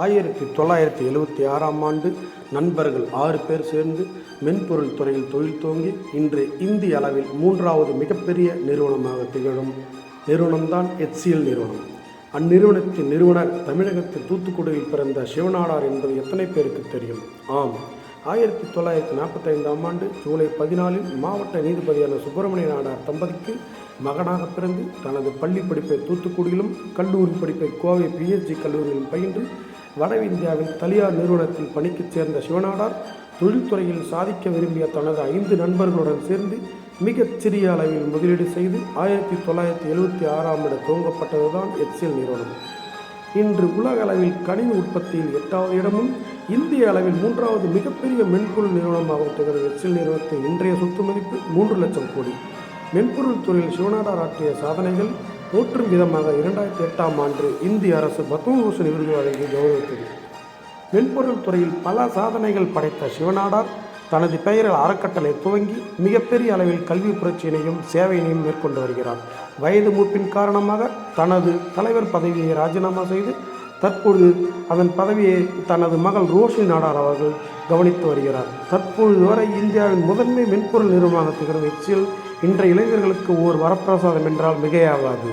1976ஆம் ஆண்டு நண்பர்கள் 6 பேர் சேர்ந்து மென்பொருள் துறையில் தொழில் துவங்கி இன்று இந்திய அளவில் 3வது மிகப்பெரிய நிறுவனமாக திகழும் நிறுவனம்தான் HCL நிறுவனம். அந்நிறுவனத்தின் நிறுவனர் தமிழகத்தில் தூத்துக்குடியில் பிறந்த சிவநாடார் என்பது எத்தனை பேருக்கு தெரியும்? ஆம், 1945ஆம் ஆண்டு ஜூலை 14இல் மாவட்ட நீதிபதியான சுப்பிரமணிய நாடார் தம்பதிக்கு மகனாக பிறந்து தனது பள்ளி படிப்பை தூத்துக்குடியிலும் கல்லூரி படிப்பை கோவை PSG கல்லூரியிலும் பயின்று வட இந்தியாவில் தனியார் நிறுவனத்தில் பணிக்கு சேர்ந்த சிவநாடார் தொழில்துறையில் சாதிக்க விரும்பிய தனது 5 நண்பர்களுடன் சேர்ந்து மிகச் சிறிய அளவில் முதலீடு செய்து 1976ஆம் ஆண்டு துவங்கப்பட்டதுதான் HCL நிறுவனம். இன்று உலக அளவில் கணினி உற்பத்தியில் 8வது இடமும் இந்திய அளவில் 3வது மிகப்பெரிய மென்பொருள் நிறுவனமாகவும் திகழும் HCL நிறுவனத்தின் இன்றைய சொத்து மதிப்பு 3 லட்சம் கோடி. மென்பொருள் துறையில் சிவநாடார் ஆற்றிய சாதனைகள் போற்றும் விதமாக 2008ஆம் ஆண்டு இந்திய அரசு பத்மபூஷன் விருது வழங்கி கௌரவித்தது. மென்பொருள் துறையில் பல சாதனைகள் படைத்த சிவநாடார் தனது பெயரில் அறக்கட்டளை துவங்கி மிகப்பெரிய அளவில் கல்வி புரட்சியினையும் சேவையினையும் மேற்கொண்டு வருகிறார். வயது மூப்பின் காரணமாக தனது தலைவர் பதவியை ராஜினாமா செய்து தற்பொழுது அதன் பதவியை தனது மகள் ரோஷினி நாடார் அவர்கள் கவனித்து வருகிறார். தற்பொழுது வரை இந்தியாவின் முதன்மை மென்பொருள் நிறுவனமாக திகழும் HCL இன்றைய இளைஞர்களுக்கு ஓர் வரப்பிரசாதம் என்றால் மிகையாகாது.